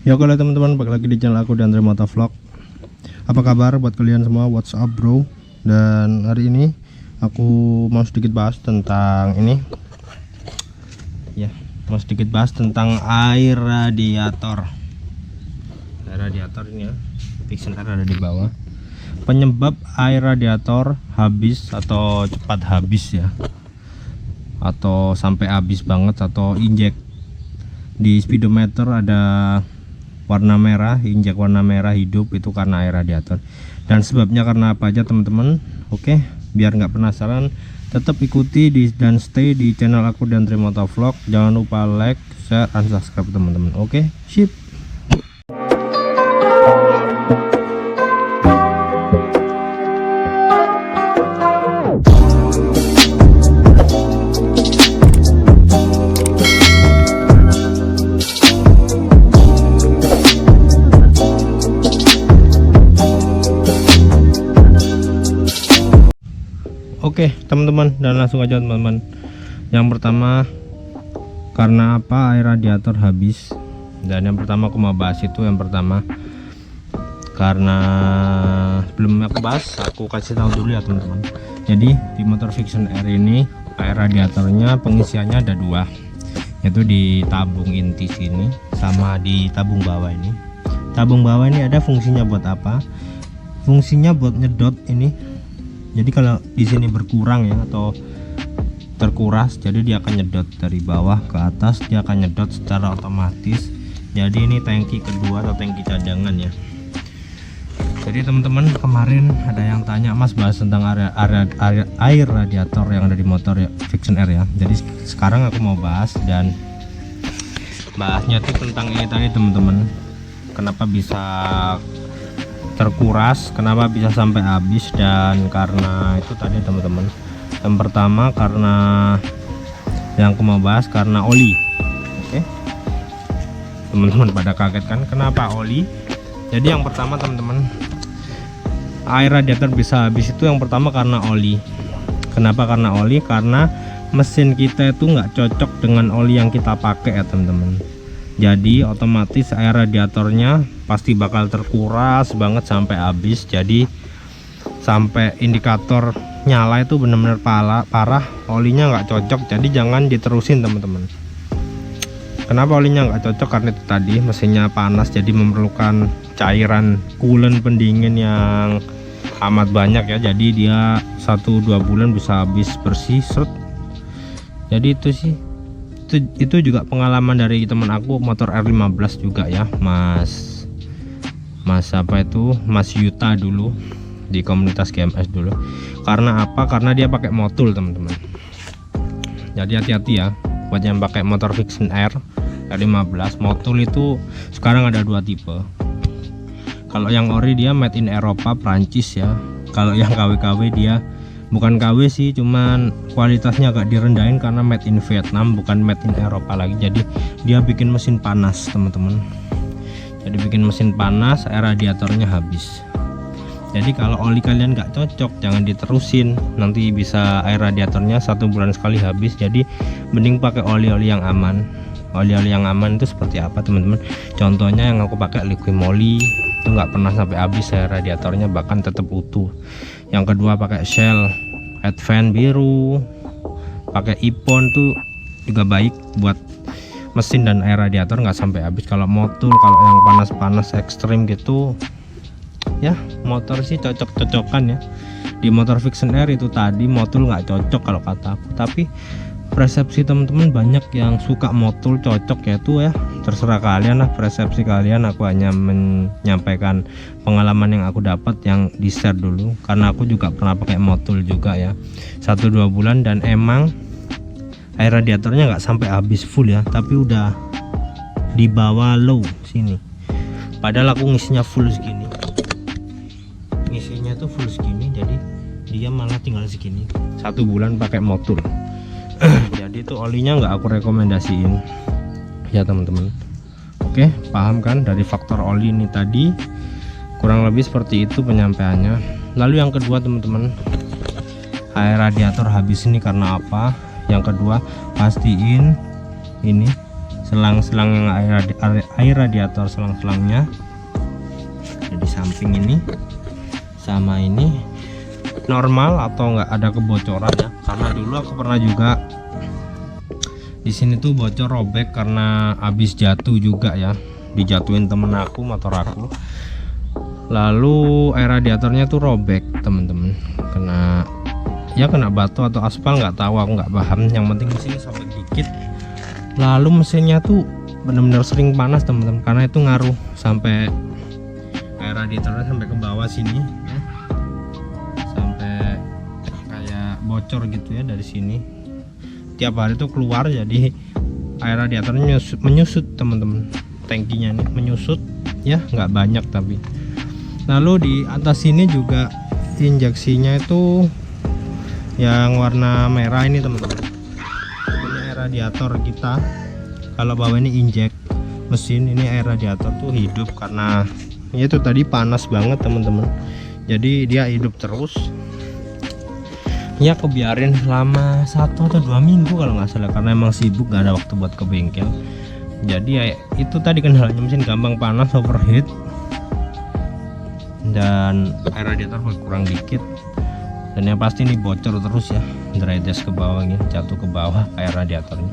Ya oke lah teman-teman, balik lagi di channel aku Andre Motovlog. Apa kabar buat kalian semua? What's up bro? Dan hari ini aku mau sedikit bahas tentang ini. Ya, mau sedikit bahas tentang air radiator. Air radiator ini ya, Vixen Air ada di bawah. Penyebab air radiator habis atau cepat habis ya, atau sampai habis banget atau injek. Di speedometer ada warna merah, injek warna merah hidup, itu karena air radiator. Dan sebabnya karena apa aja teman-teman? Oke, biar nggak penasaran, tetap ikuti dan stay di channel aku Andre Motovlog. Jangan lupa like, share, dan subscribe teman-teman. Oke, sip. Oke teman-teman, dan langsung aja teman-teman. Yang pertama, karena apa air radiator habis? Dan yang pertama aku mau bahas itu, yang pertama karena sebelum aku bahas, aku kasih tahu dulu ya teman-teman. Jadi di motor Vixen Air ini air radiatornya pengisiannya ada dua, yaitu di tabung inti sini sama di tabung bawah ini. Tabung bawah ini ada fungsinya buat apa? Fungsinya buat nyedot ini. Jadi kalau di sini berkurang ya atau terkuras, jadi dia akan nyedot dari bawah ke atas, dia akan nyedot secara otomatis. Jadi ini tangki kedua atau tangki cadangan ya. Jadi teman-teman, kemarin ada yang tanya, Mas bahas tentang air radiator yang ada di motor ya, Vixen Air ya. Jadi sekarang aku mau bahas, dan bahasnya itu tentang ini tadi teman-teman. Kenapa bisa terkuras, kenapa bisa sampai habis, dan karena itu tadi teman-teman. Yang pertama karena yang aku mau bahas karena oli. Oke, teman-teman pada kaget kan kenapa oli? Jadi yang pertama teman-teman, air radiator bisa habis itu yang pertama karena oli. Kenapa karena oli? Karena mesin kita itu nggak cocok dengan oli yang kita pakai ya teman-teman. Jadi otomatis air radiatornya pasti bakal terkuras banget sampai habis. Jadi sampai indikator nyala itu benar-benar parah, olinya nggak cocok. Jadi jangan diterusin teman-teman. Kenapa olinya nggak cocok? Karena itu tadi mesinnya panas, jadi memerlukan cairan coolant pendingin yang amat banyak ya. Jadi dia 1-2 bulan bisa habis bersih seret. Jadi itu sih, itu juga pengalaman dari teman aku motor R15 juga ya, Mas apa itu, Mas Yuta dulu di komunitas GMS dulu. Karena apa? Karena dia pakai motul teman-teman. Jadi hati-hati ya buat yang pakai motor Vixen Air R15. Motul itu sekarang ada dua tipe. Kalau yang ori dia made in Eropa, Prancis ya. Kalau yang KW-KW dia bukan KW sih, cuman kualitasnya agak direndahin karena made in Vietnam, bukan made in Eropa lagi. Jadi dia bikin mesin panas teman-teman. Jadi bikin mesin panas, air radiatornya habis. Jadi kalau oli kalian nggak cocok, jangan diterusin, nanti bisa air radiatornya 1 bulan sekali habis. Jadi mending pakai oli-oli yang aman. Oli-oli yang aman itu seperti apa teman-teman? Contohnya yang aku pakai Liquimoli, itu nggak pernah sampai habis air radiatornya, bahkan tetap utuh. Yang kedua pakai Shell Advent biru, pakai Ipon tuh juga baik buat mesin dan air radiator, nggak sampai habis. Kalau motul, kalau yang panas-panas ekstrim gitu ya, motor sih cocok-cocokan ya. Di motor Vixen Air itu tadi motul nggak cocok kalau kata aku, tapi persepsi teman-teman banyak yang suka motul cocok ya. Itu ya terserah kalian lah, persepsi kalian. Aku hanya menyampaikan pengalaman yang aku dapat, yang di share dulu, karena aku juga pernah pakai motul juga ya 1-2 bulan, dan emang air radiatornya nggak sampai habis full ya, tapi udah di bawah low sini. Padahal aku ngisinya full segini, ngisinya tuh full segini, jadi dia malah tinggal segini 1 bulan pakai motul. Jadi itu olinya nggak aku rekomendasiin ya teman-teman. Oke, paham kan dari faktor oli ini tadi? Kurang lebih seperti itu penyampaiannya. Lalu yang kedua teman-teman, air radiator habis ini karena apa? Yang kedua, pastiin ini selang-selang yang air radiator, selang-selangnya di samping ini sama ini normal atau nggak ada kebocoran ya, karena dulu aku pernah juga di sini tuh bocor, robek karena habis jatuh juga ya, dijatuhin temen aku, motor aku, lalu air radiatornya tuh robek teman-teman, kena batu atau aspal, nggak tahu, aku nggak paham. Yang penting mesinnya sobek dikit, lalu mesinnya tuh benar-benar sering panas teman-teman, karena itu ngaruh sampai air radiatornya sampai ke bawah sini ya. Sampai kayak bocor gitu ya dari sini, tiap hari tuh keluar, jadi air radiatornya menyusut teman-teman, tangkinya nih menyusut ya, nggak banyak tapi. Lalu di atas sini juga injeksinya itu yang warna merah ini teman-teman, ini air radiator kita. Kalau bawah ini injek mesin, ini air radiator tuh hidup karena ya itu tadi panas banget teman-teman, jadi dia hidup terus ya. Aku biarin selama 1 atau 2 minggu kalau nggak salah, karena emang sibuk, nggak ada waktu buat ke bengkel. Jadi ya itu tadi kendalanya, mesin gampang panas, overheat, dan air radiator kurang dikit. Dan yang pasti ini bocor terus ya, dry dash ke bawah ini, jatuh ke bawah air radiatornya.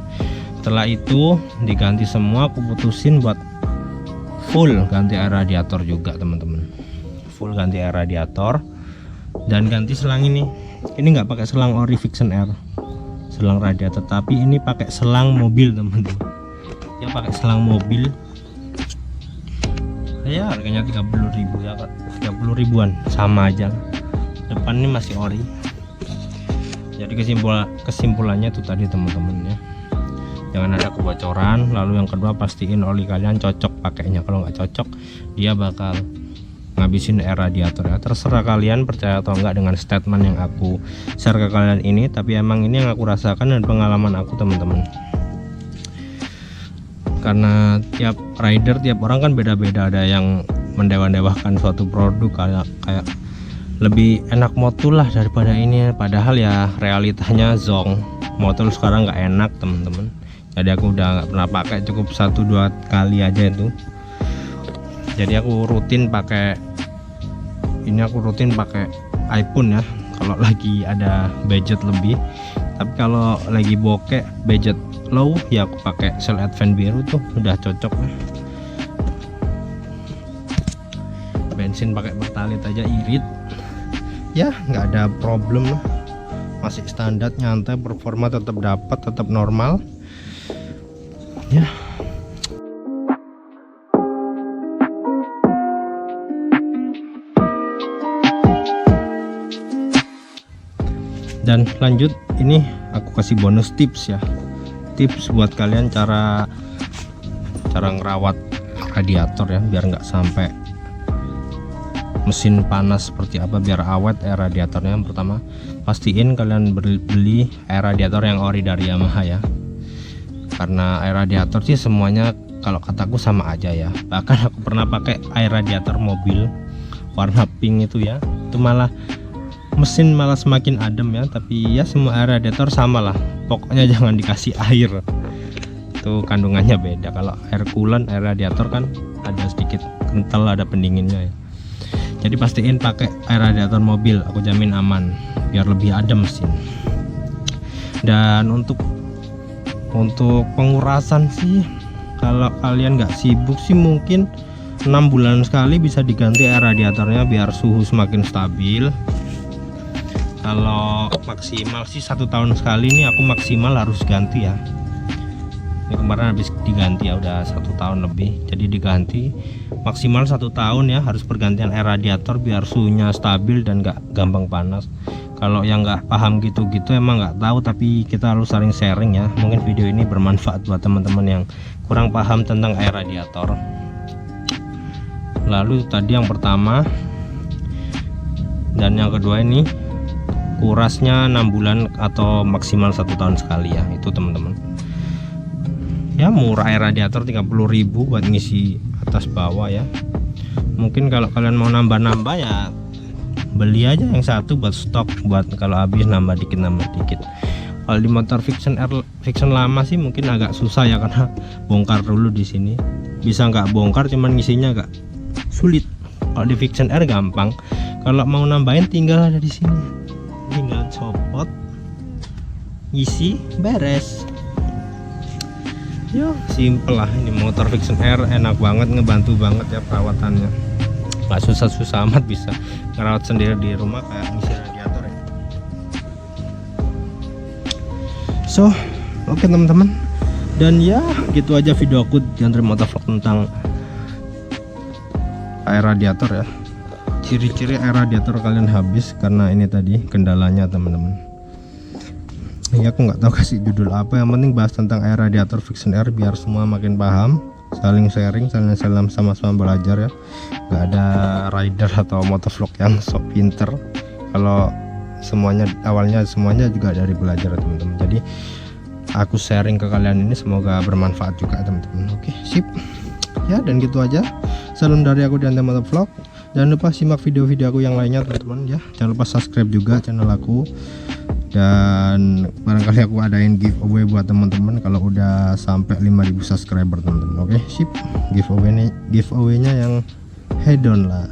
Setelah itu diganti semua, aku putusin buat full ganti air radiator juga teman-teman, full ganti air radiator dan ganti selang ini nggak pakai selang ori Vixen Air, selang radiator, tapi ini pakai selang mobil teman-teman ya, pakai selang mobil ya, harganya 30.000 ya, 30 ribuan sama aja. Depan ini masih ori. Jadi kesimpulannya itu tadi teman-teman ya, jangan ada kebocoran. Lalu yang kedua, pastiin oli kalian cocok pakainya. Kalau nggak cocok, dia bakal ngabisin air radiator ya. Terserah kalian percaya atau enggak dengan statement yang aku share ke kalian ini, tapi emang ini yang aku rasakan dan pengalaman aku teman-teman. Karena tiap rider, tiap orang kan beda-beda, ada yang mendewa-dewakan suatu produk kayak lebih enak motul lah daripada ini, padahal ya realitanya zong motul sekarang nggak enak teman-teman. Jadi aku udah nggak pernah pakai, cukup 1-2 kali aja itu. Jadi aku rutin pakai ini, aku rutin pakai iPhone ya kalau lagi ada budget lebih. Tapi kalau lagi bokeh budget low ya aku pakai Shell Advent biru tuh udah cocok lah. Bensin pakai Pertalite aja irit ya, nggak ada problem lah, masih standar, nyantai, performa tetap dapat, tetap normal ya. Dan lanjut, ini aku kasih bonus tips ya, tips buat kalian cara ngerawat radiator ya, biar nggak sampai mesin panas seperti apa, biar awet air radiatornya. Yang pertama, pastiin kalian beli air radiator yang ori dari Yamaha ya, karena air radiator sih semuanya kalau kataku sama aja ya. Bahkan aku pernah pakai air radiator mobil warna pink itu ya, itu malah mesin malah semakin adem ya. Tapi ya semua air radiator sama lah, pokoknya jangan dikasih air, itu kandungannya beda. Kalau air coolant, air radiator kan ada sedikit kental, ada pendinginnya ya. Jadi pastiin pakai air radiator mobil, aku jamin aman, biar lebih adem mesin. Dan untuk pengurasan sih, kalau kalian nggak sibuk sih mungkin 6 bulan sekali bisa diganti air radiatornya biar suhu semakin stabil. Kalau maksimal sih 1 tahun sekali, ini aku maksimal harus ganti ya. Ini kemarin habis diganti ya, udah 1 tahun lebih, jadi diganti maksimal 1 tahun ya, harus pergantian air radiator biar suhunya stabil dan nggak gampang panas. Kalau yang nggak paham gitu-gitu emang nggak tahu, tapi kita harus saling sharing ya. Mungkin video ini bermanfaat buat teman-teman yang kurang paham tentang air radiator. Lalu tadi yang pertama, dan yang kedua ini kurasnya 6 bulan atau maksimal 1 tahun sekali ya, itu teman-teman ya. Murah air radiator 30.000 buat ngisi atas bawah ya. Mungkin kalau kalian mau nambah-nambah ya beli aja yang satu buat stok, buat kalau habis nambah dikit. Kalau di motor Viction lama sih mungkin agak susah ya, karena bongkar dulu di sini. Bisa nggak bongkar, cuman ngisinya agak sulit. Kalau di Viction R gampang. Kalau mau nambahin tinggal ada di sini, tinggal copot, isi, beres. Yo, simple lah. Ini motor Viction R enak banget, ngebantu banget ya perawatannya. Nggak susah-susah amat, bisa ngerawat sendiri di rumah kayak ngisi radiator ya. So, oke teman-teman, dan ya gitu aja video aku di Andre Motovlog tentang air radiator ya. Ciri-ciri air radiator kalian habis karena ini tadi kendalanya teman-teman. Ya aku nggak tahu kasih judul apa, yang penting bahas tentang air radiator Viction R biar semua makin paham, saling sharing, saling sama-sama belajar ya. Nggak ada rider atau motovlog yang sok pinter. Kalau semuanya awalnya semuanya juga dari belajar teman-teman. Jadi aku sharing ke kalian ini semoga bermanfaat juga teman-teman. Oke, sip ya, dan gitu aja. Salam dari aku dan Andre Motovlog. Jangan lupa simak video-video aku yang lainnya teman-teman ya. Jangan lupa subscribe juga channel aku, dan barangkali aku adain giveaway buat teman-teman kalau udah sampai 5.000 subscriber teman-teman. Oke, sip. Giveaway-nya yang head on lah.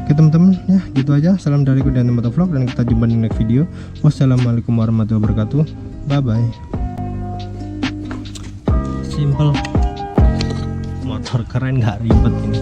Oke teman-teman ya, gitu aja. Salam dariku dan Andre Motovlog, dan kita jumpa di next video. Wassalamualaikum warahmatullahi wabarakatuh. Bye bye. Simple, motor keren, nggak ribet ini.